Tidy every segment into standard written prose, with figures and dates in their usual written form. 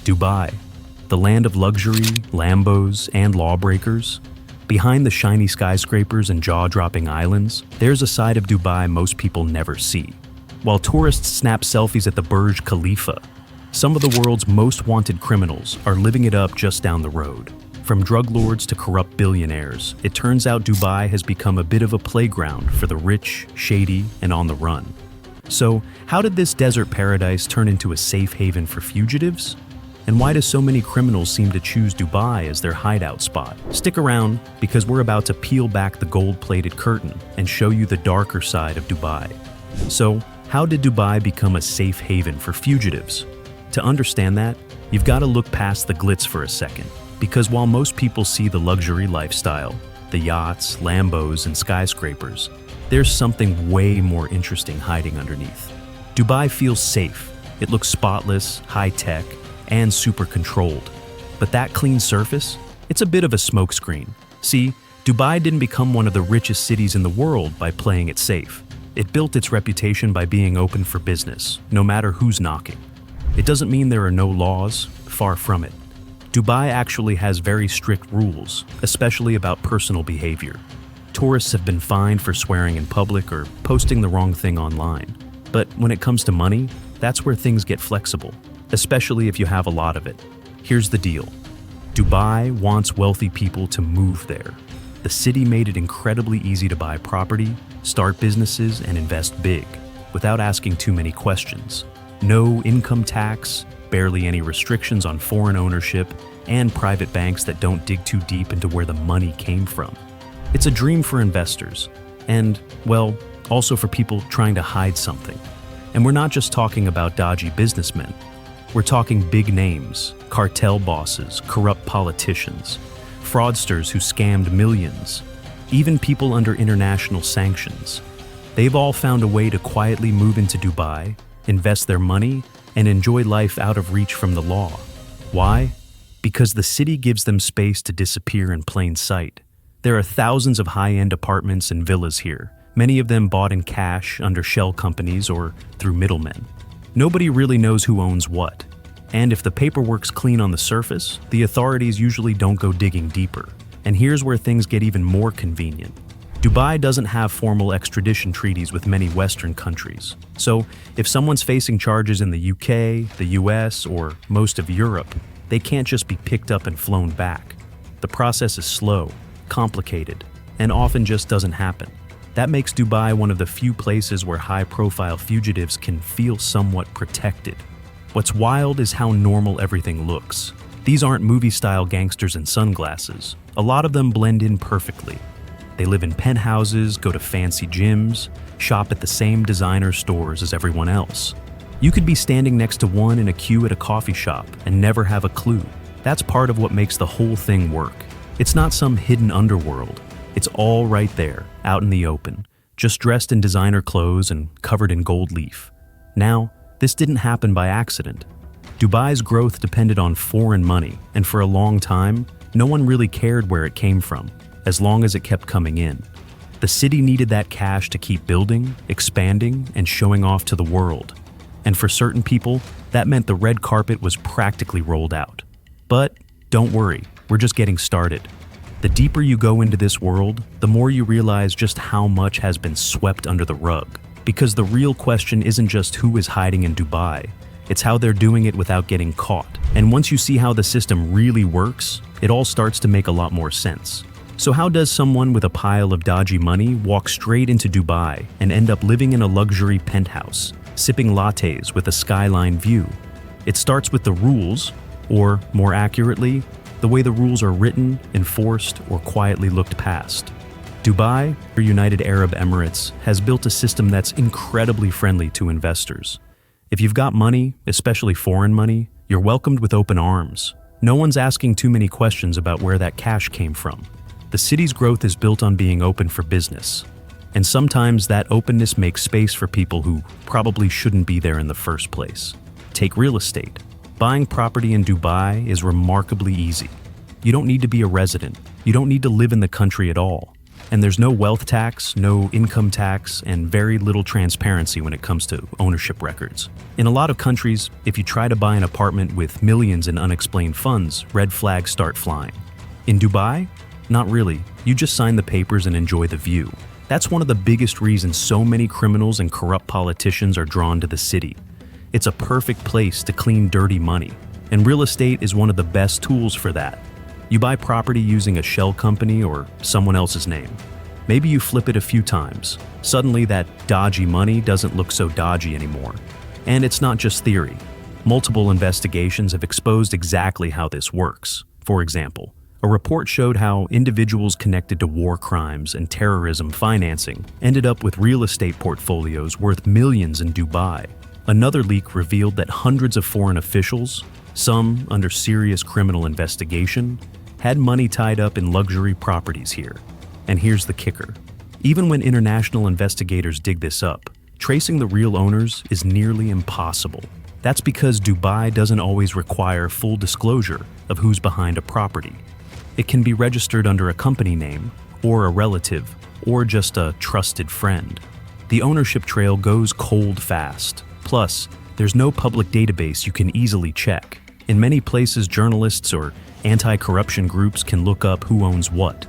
Dubai, the land of luxury, Lambos, and lawbreakers. Behind the shiny skyscrapers and jaw-dropping islands, there's a side of Dubai most people never see. While tourists snap selfies at the Burj Khalifa, some of the world's most wanted criminals are living it up just down the road. From drug lords to corrupt billionaires, it turns out Dubai has become a bit of a playground for the rich, shady, and on the run. So, how did this desert paradise turn into a safe haven for fugitives? And why do so many criminals seem to choose Dubai as their hideout spot? Stick around, because we're about to peel back the gold-plated curtain and show you the darker side of Dubai. So, how did Dubai become a safe haven for fugitives? To understand that, you've got to look past the glitz for a second. Because while most people see the luxury lifestyle, the yachts, Lambos, and skyscrapers, there's something way more interesting hiding underneath. Dubai feels safe. It looks spotless, high-tech, and super controlled. But that clean surface? It's a bit of a smokescreen. See, Dubai didn't become one of the richest cities in the world by playing it safe. It built its reputation by being open for business, no matter who's knocking. It doesn't mean there are no laws, far from it. Dubai actually has very strict rules, especially about personal behavior. Tourists have been fined for swearing in public or posting the wrong thing online. But when it comes to money, that's where things get flexible, especially if you have a lot of it. Here's the deal. Dubai wants wealthy people to move there. The city made it incredibly easy to buy property, start businesses, and invest big, without asking too many questions. No income tax, barely any restrictions on foreign ownership, and private banks that don't dig too deep into where the money came from. It's a dream for investors, and, well, also for people trying to hide something. And we're not just talking about dodgy businessmen. We're talking big names, cartel bosses, corrupt politicians, fraudsters who scammed millions, even people under international sanctions. They've all found a way to quietly move into Dubai, invest their money, and enjoy life out of reach from the law. Why? Because the city gives them space to disappear in plain sight. There are thousands of high-end apartments and villas here, many of them bought in cash under shell companies or through middlemen. Nobody really knows who owns what. And if the paperwork's clean on the surface, the authorities usually don't go digging deeper. And here's where things get even more convenient. Dubai doesn't have formal extradition treaties with many Western countries. So, if someone's facing charges in the UK, the US, or most of Europe, they can't just be picked up and flown back. The process is slow, complicated, and often just doesn't happen. That makes Dubai one of the few places where high-profile fugitives can feel somewhat protected. What's wild is how normal everything looks. These aren't movie-style gangsters in sunglasses. A lot of them blend in perfectly. They live in penthouses, go to fancy gyms, shop at the same designer stores as everyone else. You could be standing next to one in a queue at a coffee shop and never have a clue. That's part of what makes the whole thing work. It's not some hidden underworld. It's all right there, out in the open, just dressed in designer clothes and covered in gold leaf. Now, this didn't happen by accident. Dubai's growth depended on foreign money, and for a long time, no one really cared where it came from, as long as it kept coming in. The city needed that cash to keep building, expanding, and showing off to the world. And for certain people, that meant the red carpet was practically rolled out. But don't worry, we're just getting started. The deeper you go into this world, the more you realize just how much has been swept under the rug. Because the real question isn't just who is hiding in Dubai, it's how they're doing it without getting caught. And once you see how the system really works, it all starts to make a lot more sense. So how does someone with a pile of dodgy money walk straight into Dubai and end up living in a luxury penthouse, sipping lattes with a skyline view? It starts with the rules, or more accurately, the way the rules are written, enforced, or quietly looked past. Dubai, or United Arab Emirates, has built a system that's incredibly friendly to investors. If you've got money, especially foreign money, you're welcomed with open arms. No one's asking too many questions about where that cash came from. The city's growth is built on being open for business. And sometimes that openness makes space for people who probably shouldn't be there in the first place. Take real estate. Buying property in Dubai is remarkably easy. You don't need to be a resident. You don't need to live in the country at all. And there's no wealth tax, no income tax, and very little transparency when it comes to ownership records. In a lot of countries, if you try to buy an apartment with millions in unexplained funds, red flags start flying. In Dubai? Not really. You just sign the papers and enjoy the view. That's one of the biggest reasons so many criminals and corrupt politicians are drawn to the city. It's a perfect place to clean dirty money, and real estate is one of the best tools for that. You buy property using a shell company or someone else's name. Maybe you flip it a few times. Suddenly that dodgy money doesn't look so dodgy anymore. And it's not just theory. Multiple investigations have exposed exactly how this works. For example, a report showed how individuals connected to war crimes and terrorism financing ended up with real estate portfolios worth millions in Dubai. Another leak revealed that hundreds of foreign officials, some under serious criminal investigation, had money tied up in luxury properties here. And here's the kicker. Even when international investigators dig this up, tracing the real owners is nearly impossible. That's because Dubai doesn't always require full disclosure of who's behind a property. It can be registered under a company name, or a relative, or just a trusted friend. The ownership trail goes cold fast. Plus, there's no public database you can easily check. In many places, journalists or anti-corruption groups can look up who owns what.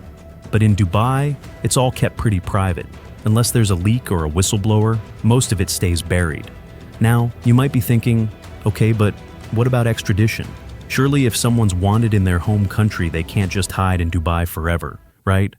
But in Dubai, it's all kept pretty private. Unless there's a leak or a whistleblower, most of it stays buried. Now, you might be thinking, okay, but what about extradition? Surely if someone's wanted in their home country, they can't just hide in Dubai forever, right?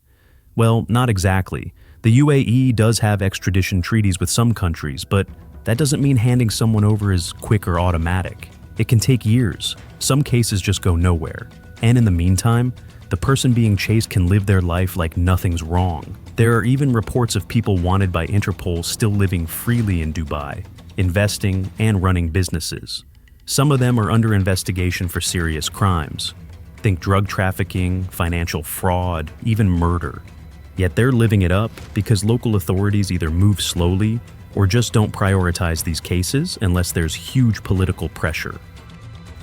Well, not exactly. The UAE does have extradition treaties with some countries, but that doesn't mean handing someone over is quick or automatic. It can take years. Some cases just go nowhere. And in the meantime, the person being chased can live their life like nothing's wrong. There are even reports of people wanted by Interpol still living freely in Dubai, investing and running businesses. Some of them are under investigation for serious crimes. Think drug trafficking, financial fraud, even murder. Yet they're living it up because local authorities either move slowly or just don't prioritize these cases unless there's huge political pressure.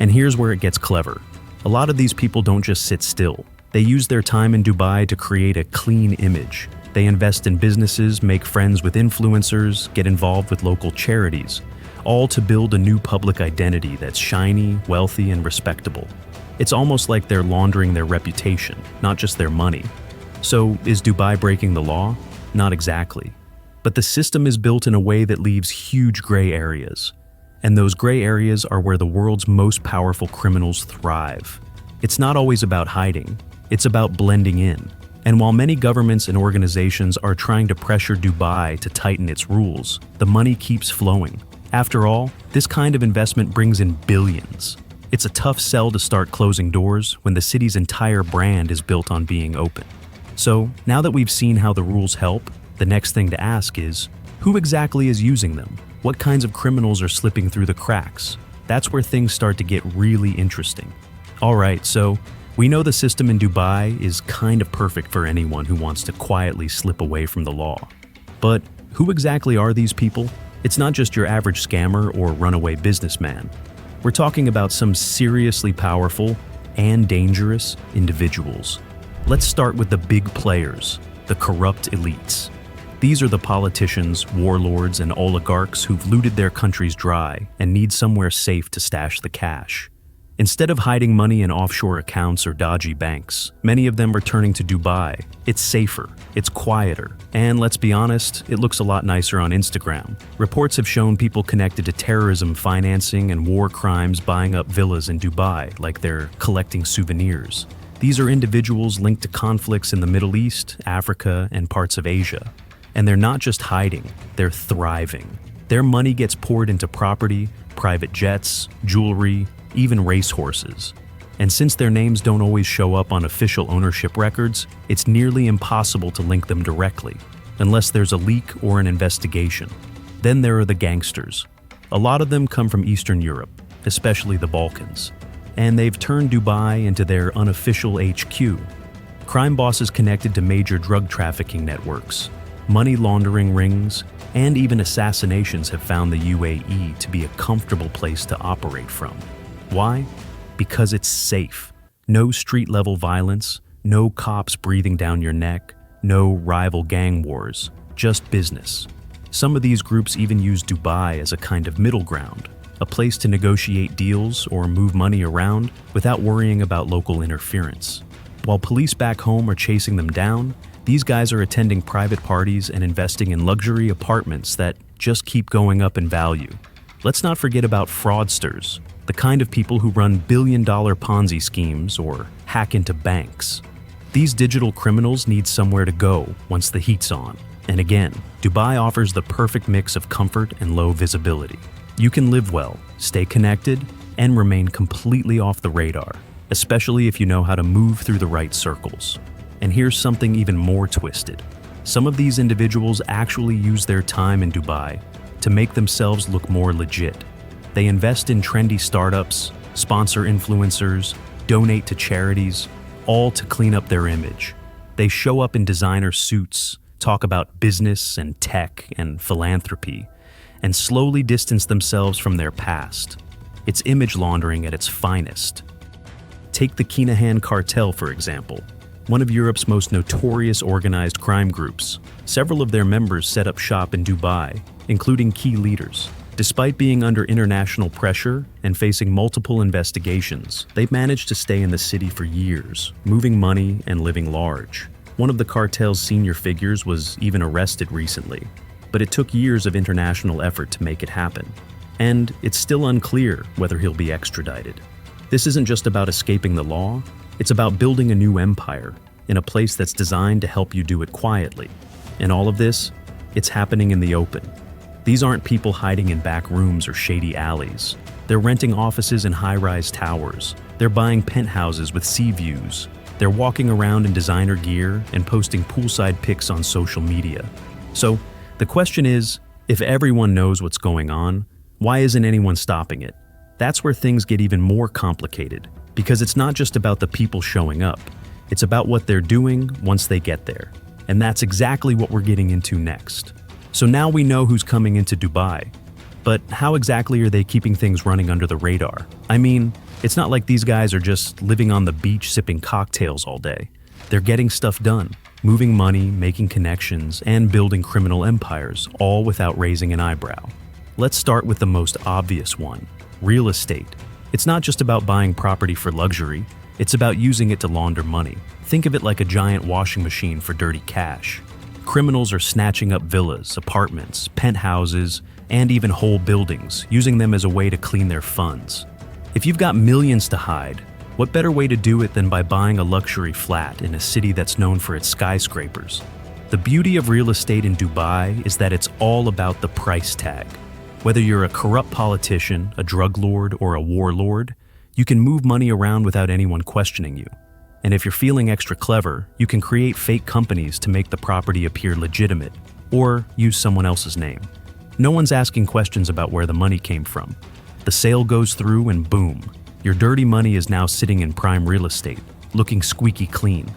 And here's where it gets clever. A lot of these people don't just sit still. They use their time in Dubai to create a clean image. They invest in businesses, make friends with influencers, get involved with local charities, all to build a new public identity that's shiny, wealthy, and respectable. It's almost like they're laundering their reputation, not just their money. So, is Dubai breaking the law? Not exactly. But the system is built in a way that leaves huge gray areas. And those gray areas are where the world's most powerful criminals thrive. It's not always about hiding, it's about blending in. And while many governments and organizations are trying to pressure Dubai to tighten its rules, the money keeps flowing. After all, this kind of investment brings in billions. It's a tough sell to start closing doors when the city's entire brand is built on being open. So, now that we've seen how the rules help, the next thing to ask is, who exactly is using them? What kinds of criminals are slipping through the cracks? That's where things start to get really interesting. Alright, so we know the system in Dubai is kind of perfect for anyone who wants to quietly slip away from the law. But who exactly are these people? It's not just your average scammer or runaway businessman. We're talking about some seriously powerful and dangerous individuals. Let's start with the big players, the corrupt elites. These are the politicians, warlords, and oligarchs who've looted their countries dry and need somewhere safe to stash the cash. Instead of hiding money in offshore accounts or dodgy banks, many of them are turning to Dubai. It's safer, it's quieter, and let's be honest, it looks a lot nicer on Instagram. Reports have shown people connected to terrorism financing and war crimes buying up villas in Dubai like they're collecting souvenirs. These are individuals linked to conflicts in the Middle East, Africa, and parts of Asia. And they're not just hiding, they're thriving. Their money gets poured into property, private jets, jewelry, even racehorses. And since their names don't always show up on official ownership records, it's nearly impossible to link them directly, unless there's a leak or an investigation. Then there are the gangsters. A lot of them come from Eastern Europe, especially the Balkans. And they've turned Dubai into their unofficial HQ. Crime bosses connected to major drug trafficking networks, money laundering rings, and even assassinations have found the UAE to be a comfortable place to operate from. Why? Because it's safe. No street-level violence, no cops breathing down your neck, No rival gang wars, just business. Some of these groups even use Dubai as a kind of middle ground, a place to negotiate deals or move money around without worrying about local interference. While police back home are chasing them down, these guys are attending private parties and investing in luxury apartments that just keep going up in value. Let's not forget about fraudsters, the kind of people who run billion-dollar Ponzi schemes or hack into banks. These digital criminals need somewhere to go once the heat's on. And again, Dubai offers the perfect mix of comfort and low visibility. You can live well, stay connected, and remain completely off the radar, especially if you know how to move through the right circles. And here's something even more twisted. Some of these individuals actually use their time in Dubai to make themselves look more legit. They invest in trendy startups, sponsor influencers, donate to charities, all to clean up their image. They show up in designer suits, talk about business and tech and philanthropy, and slowly distance themselves from their past. It's image laundering at its finest. Take the Kinahan cartel, for example, one of Europe's most notorious organized crime groups. Several of their members set up shop in Dubai, including key leaders. Despite being under international pressure and facing multiple investigations, they've managed to stay in the city for years, moving money and living large. One of the cartel's senior figures was even arrested recently, but it took years of international effort to make it happen. And it's still unclear whether he'll be extradited. This isn't just about escaping the law, it's about building a new empire in a place that's designed to help you do it quietly. And all of this, it's happening in the open. These aren't people hiding in back rooms or shady alleys. They're renting offices in high-rise towers. They're buying penthouses with sea views. They're walking around in designer gear and posting poolside pics on social media. So, the question is, if everyone knows what's going on, why isn't anyone stopping it? That's where things get even more complicated, because it's not just about the people showing up. It's about what they're doing once they get there. And that's exactly what we're getting into next. So now we know who's coming into Dubai. But how exactly are they keeping things running under the radar? I mean, it's not like these guys are just living on the beach sipping cocktails all day. They're getting stuff done, moving money, making connections, and building criminal empires, all without raising an eyebrow. Let's start with the most obvious one, real estate. It's not just about buying property for luxury, it's about using it to launder money. Think of it like a giant washing machine for dirty cash. Criminals are snatching up villas, apartments, penthouses, and even whole buildings, using them as a way to clean their funds. If you've got millions to hide, what better way to do it than by buying a luxury flat in a city that's known for its skyscrapers? The beauty of real estate in Dubai is that it's all about the price tag. Whether you're a corrupt politician, a drug lord, or a warlord, you can move money around without anyone questioning you. And if you're feeling extra clever, you can create fake companies to make the property appear legitimate, or use someone else's name. No one's asking questions about where the money came from. The sale goes through and boom, your dirty money is now sitting in prime real estate, looking squeaky clean.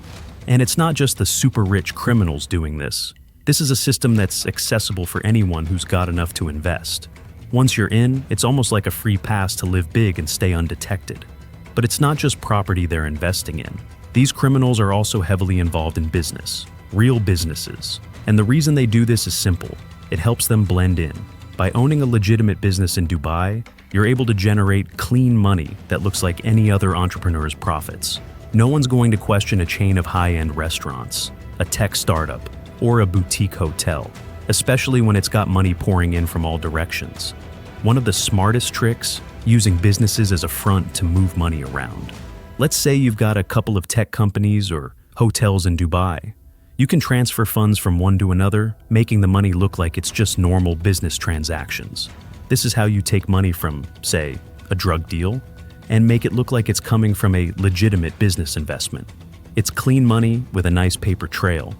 And it's not just the super rich criminals doing this. This is a system that's accessible for anyone who's got enough to invest. Once you're in, it's almost like a free pass to live big and stay undetected. But it's not just property they're investing in. These criminals are also heavily involved in business, real businesses. And the reason they do this is simple. It helps them blend in. By owning a legitimate business in Dubai, you're able to generate clean money that looks like any other entrepreneur's profits. No one's going to question a chain of high-end restaurants, a tech startup, or a boutique hotel, especially when it's got money pouring in from all directions. One of the smartest tricks, using businesses as a front to move money around. Let's say you've got a couple of tech companies or hotels in Dubai. You can transfer funds from one to another, making the money look like it's just normal business transactions. This is how you take money from, say, a drug deal, and make it look like it's coming from a legitimate business investment. It's clean money with a nice paper trail.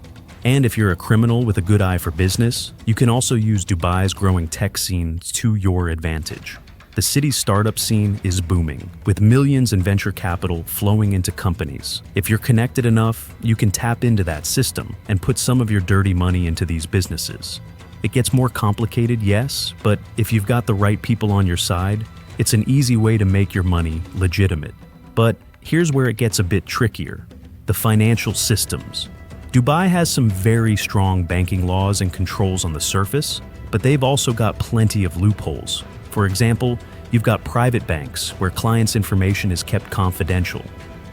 And if you're a criminal with a good eye for business, you can also use Dubai's growing tech scene to your advantage. The city's startup scene is booming, with millions in venture capital flowing into companies. If you're connected enough, you can tap into that system and put some of your dirty money into these businesses. It gets more complicated, yes, but if you've got the right people on your side, it's an easy way to make your money legitimate. But here's where it gets a bit trickier: the financial systems. Dubai has some very strong banking laws and controls on the surface, but they've also got plenty of loopholes. For example, you've got private banks where clients' information is kept confidential.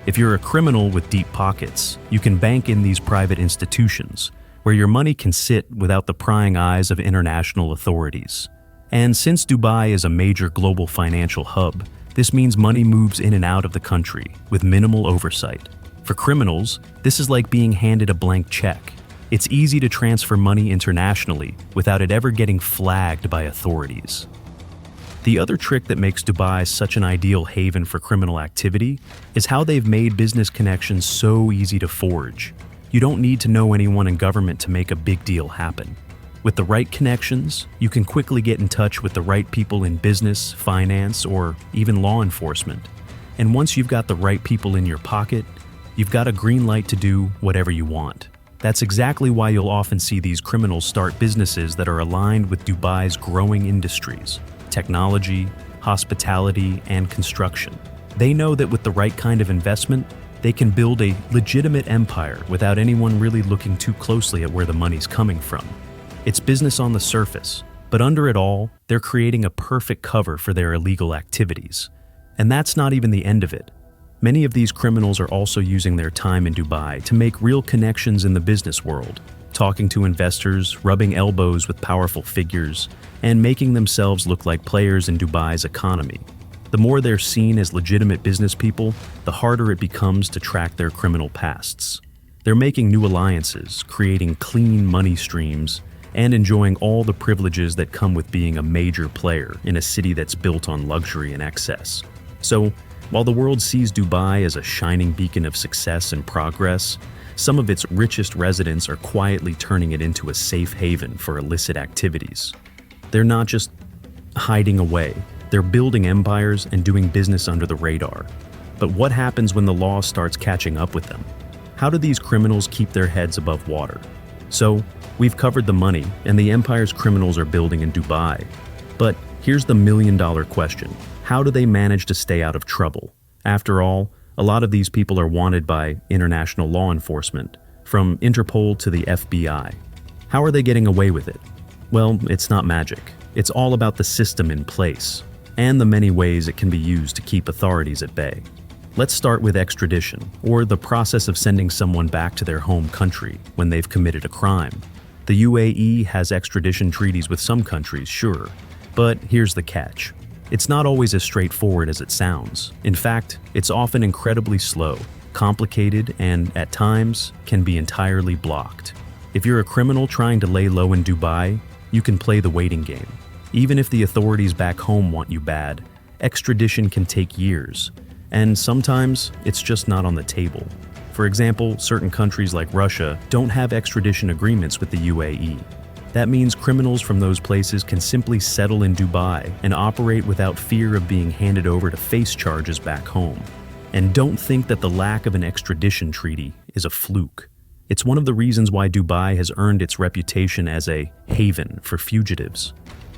If you're a criminal with deep pockets, you can bank in these private institutions, where your money can sit without the prying eyes of international authorities. And since Dubai is a major global financial hub, this means money moves in and out of the country with minimal oversight. For criminals, this is like being handed a blank check. It's easy to transfer money internationally without it ever getting flagged by authorities. The other trick that makes Dubai such an ideal haven for criminal activity is how they've made business connections so easy to forge. You don't need to know anyone in government to make a big deal happen. With the right connections, you can quickly get in touch with the right people in business, finance, or even law enforcement. And once you've got the right people in your pocket, you've got a green light to do whatever you want. That's exactly why you'll often see these criminals start businesses that are aligned with Dubai's growing industries: technology, hospitality, and construction. They know that with the right kind of investment, they can build a legitimate empire without anyone really looking too closely at where the money's coming from. It's business on the surface, but under it all, they're creating a perfect cover for their illegal activities. And that's not even the end of it. Many of these criminals are also using their time in Dubai to make real connections in the business world, talking to investors, rubbing elbows with powerful figures, and making themselves look like players in Dubai's economy. The more they're seen as legitimate business people, the harder it becomes to track their criminal pasts. They're making new alliances, creating clean money streams, and enjoying all the privileges that come with being a major player in a city that's built on luxury and excess. So, while the world sees Dubai as a shining beacon of success and progress, some of its richest residents are quietly turning it into a safe haven for illicit activities. They're not just hiding away, they're building empires and doing business under the radar. But what happens when the law starts catching up with them? How do these criminals keep their heads above water? So, we've covered the money and the empires criminals are building in Dubai. But here's the million-dollar question. How do they manage to stay out of trouble? After all, a lot of these people are wanted by international law enforcement, from Interpol to the FBI. How are they getting away with it? Well, it's not magic. It's all about the system in place, and the many ways it can be used to keep authorities at bay. Let's start with extradition, or the process of sending someone back to their home country when they've committed a crime. The UAE has extradition treaties with some countries, sure, but here's the catch. It's not always as straightforward as it sounds. In fact, it's often incredibly slow, complicated, and at times can be entirely blocked. If you're a criminal trying to lay low in Dubai, you can play the waiting game. Even if the authorities back home want you bad, extradition can take years, and sometimes it's just not on the table. For example, certain countries like Russia don't have extradition agreements with the UAE. That means criminals from those places can simply settle in Dubai and operate without fear of being handed over to face charges back home. And don't think that the lack of an extradition treaty is a fluke. It's one of the reasons why Dubai has earned its reputation as a haven for fugitives.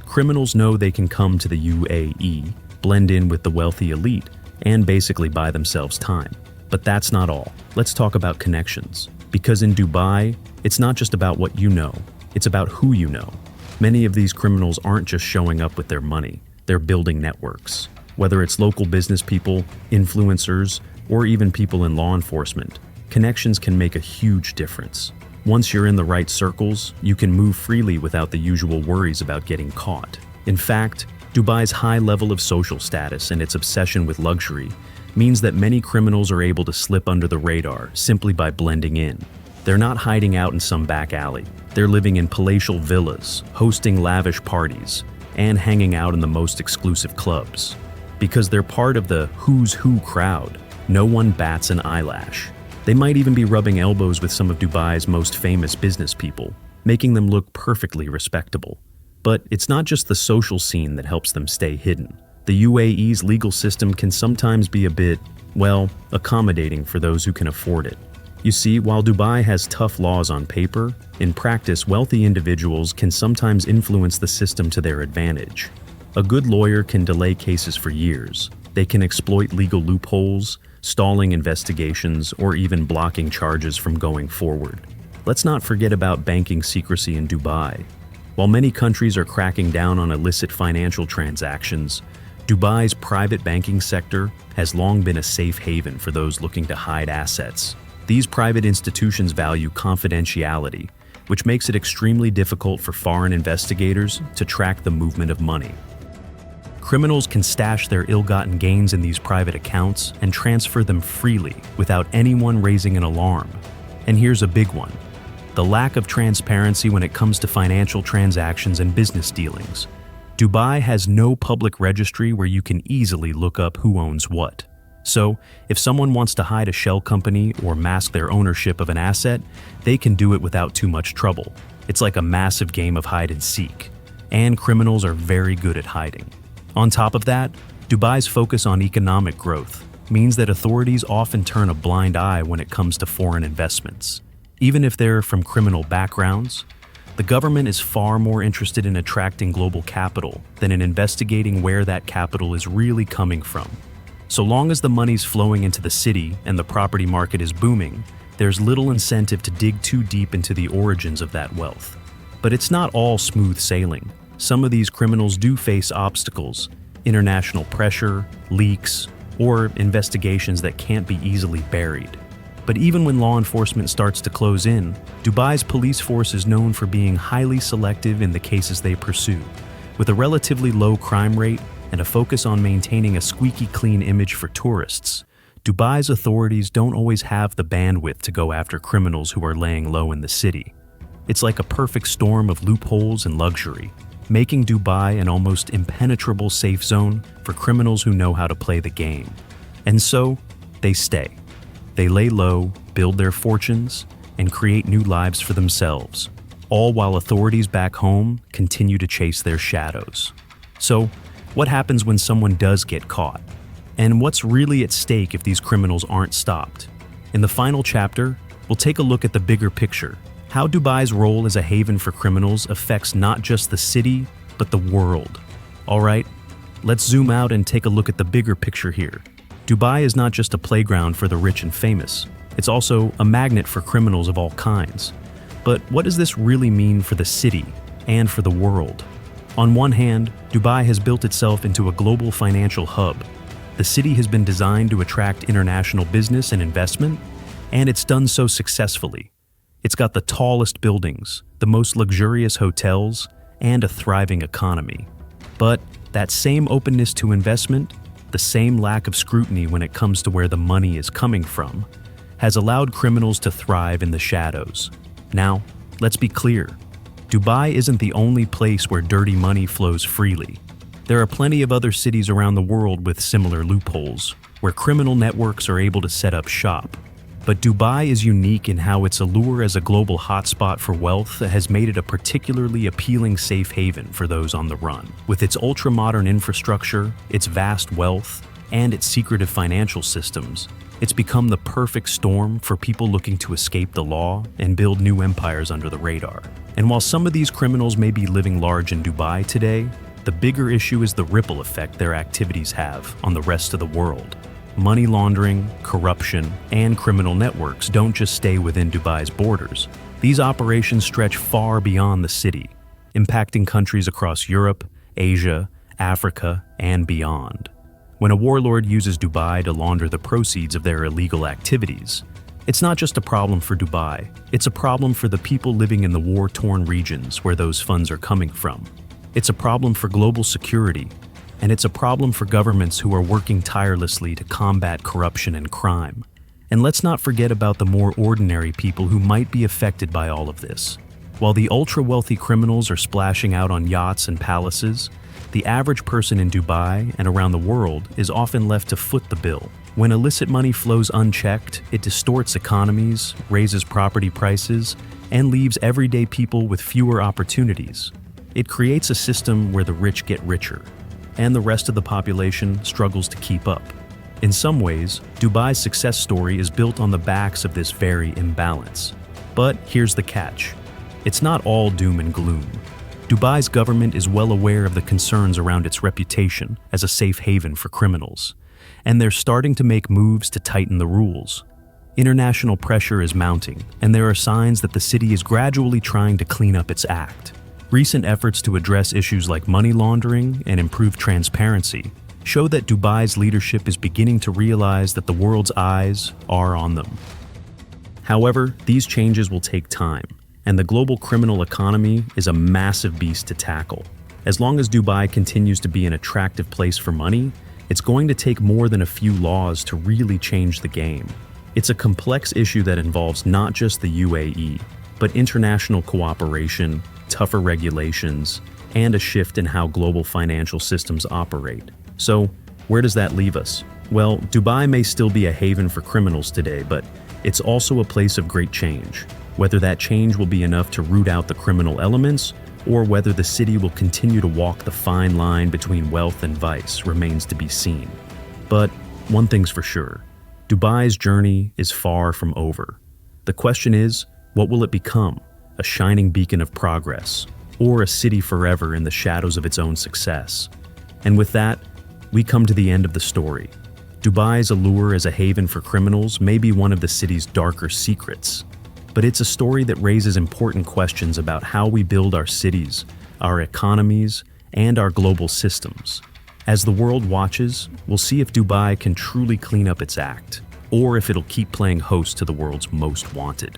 Criminals know they can come to the UAE, blend in with the wealthy elite, and basically buy themselves time. But that's not all. Let's talk about connections. Because in Dubai, it's not just about what you know. It's about who you know. Many of these criminals aren't just showing up with their money, they're building networks. Whether it's local business people, influencers, or even people in law enforcement, connections can make a huge difference. Once you're in the right circles, you can move freely without the usual worries about getting caught. In fact, Dubai's high level of social status and its obsession with luxury means that many criminals are able to slip under the radar simply by blending in. They're not hiding out in some back alley. They're living in palatial villas, hosting lavish parties, and hanging out in the most exclusive clubs. Because they're part of the who's who crowd, no one bats an eyelash. They might even be rubbing elbows with some of Dubai's most famous business people, making them look perfectly respectable. But it's not just the social scene that helps them stay hidden. The UAE's legal system can sometimes be a bit, well, accommodating for those who can afford it. You see, while Dubai has tough laws on paper, in practice, wealthy individuals can sometimes influence the system to their advantage. A good lawyer can delay cases for years. They can exploit legal loopholes, stalling investigations, or even blocking charges from going forward. Let's not forget about banking secrecy in Dubai. While many countries are cracking down on illicit financial transactions, Dubai's private banking sector has long been a safe haven for those looking to hide assets. These private institutions value confidentiality, which makes it extremely difficult for foreign investigators to track the movement of money. Criminals can stash their ill-gotten gains in these private accounts and transfer them freely without anyone raising an alarm. And here's a big one: the lack of transparency when it comes to financial transactions and business dealings. Dubai has no public registry where you can easily look up who owns what. So, if someone wants to hide a shell company or mask their ownership of an asset, they can do it without too much trouble. It's like a massive game of hide and seek. And criminals are very good at hiding. On top of that, Dubai's focus on economic growth means that authorities often turn a blind eye when it comes to foreign investments. Even if they're from criminal backgrounds, the government is far more interested in attracting global capital than in investigating where that capital is really coming from. So long as the money's flowing into the city and the property market is booming, there's little incentive to dig too deep into the origins of that wealth. But it's not all smooth sailing. Some of these criminals do face obstacles: international pressure, leaks, or investigations that can't be easily buried. But even when law enforcement starts to close in, Dubai's police force is known for being highly selective in the cases they pursue. With a relatively low crime rate and a focus on maintaining a squeaky clean image for tourists, Dubai's authorities don't always have the bandwidth to go after criminals who are laying low in the city. It's like a perfect storm of loopholes and luxury, making Dubai an almost impenetrable safe zone for criminals who know how to play the game. And so, they stay. They lay low, build their fortunes, and create new lives for themselves, all while authorities back home continue to chase their shadows. So, what happens when someone does get caught? And what's really at stake if these criminals aren't stopped? In the final chapter, we'll take a look at the bigger picture: how Dubai's role as a haven for criminals affects not just the city, but the world. All right, let's zoom out and take a look at the bigger picture here. Dubai is not just a playground for the rich and famous. It's also a magnet for criminals of all kinds. But what does this really mean for the city and for the world? On one hand, Dubai has built itself into a global financial hub. The city has been designed to attract international business and investment, and it's done so successfully. It's got the tallest buildings, the most luxurious hotels, and a thriving economy. But that same openness to investment, the same lack of scrutiny when it comes to where the money is coming from, has allowed criminals to thrive in the shadows. Now, let's be clear. Dubai isn't the only place where dirty money flows freely. There are plenty of other cities around the world with similar loopholes, where criminal networks are able to set up shop. But Dubai is unique in how its allure as a global hotspot for wealth has made it a particularly appealing safe haven for those on the run. With its ultra-modern infrastructure, its vast wealth, and its secretive financial systems, it's become the perfect storm for people looking to escape the law and build new empires under the radar. And while some of these criminals may be living large in Dubai today, the bigger issue is the ripple effect their activities have on the rest of the world. Money laundering, corruption, and criminal networks don't just stay within Dubai's borders. These operations stretch far beyond the city, impacting countries across Europe, Asia, Africa, and beyond. When a warlord uses Dubai to launder the proceeds of their illegal activities, it's not just a problem for Dubai, it's a problem for the people living in the war-torn regions where those funds are coming from. It's a problem for global security, and it's a problem for governments who are working tirelessly to combat corruption and crime. And let's not forget about the more ordinary people who might be affected by all of this. While the ultra-wealthy criminals are splashing out on yachts and palaces, the average person in Dubai and around the world is often left to foot the bill. When illicit money flows unchecked, it distorts economies, raises property prices, and leaves everyday people with fewer opportunities. It creates a system where the rich get richer, and the rest of the population struggles to keep up. In some ways, Dubai's success story is built on the backs of this very imbalance. But here's the catch. It's not all doom and gloom. Dubai's government is well aware of the concerns around its reputation as a safe haven for criminals, and they're starting to make moves to tighten the rules. International pressure is mounting, and there are signs that the city is gradually trying to clean up its act. Recent efforts to address issues like money laundering and improve transparency show that Dubai's leadership is beginning to realize that the world's eyes are on them. However, these changes will take time, and the global criminal economy is a massive beast to tackle. As long as Dubai continues to be an attractive place for money, it's going to take more than a few laws to really change the game. It's a complex issue that involves not just the UAE, but international cooperation, tougher regulations, and a shift in how global financial systems operate. So, where does that leave us? Well, Dubai may still be a haven for criminals today, but it's also a place of great change. Whether that change will be enough to root out the criminal elements, or whether the city will continue to walk the fine line between wealth and vice remains to be seen. But one thing's for sure, Dubai's journey is far from over. The question is, what will it become? A shining beacon of progress, or a city forever in the shadows of its own success? And with that, we come to the end of the story. Dubai's allure as a haven for criminals may be one of the city's darker secrets, but it's a story that raises important questions about how we build our cities, our economies, and our global systems. As the world watches, we'll see if Dubai can truly clean up its act, or if it'll keep playing host to the world's most wanted.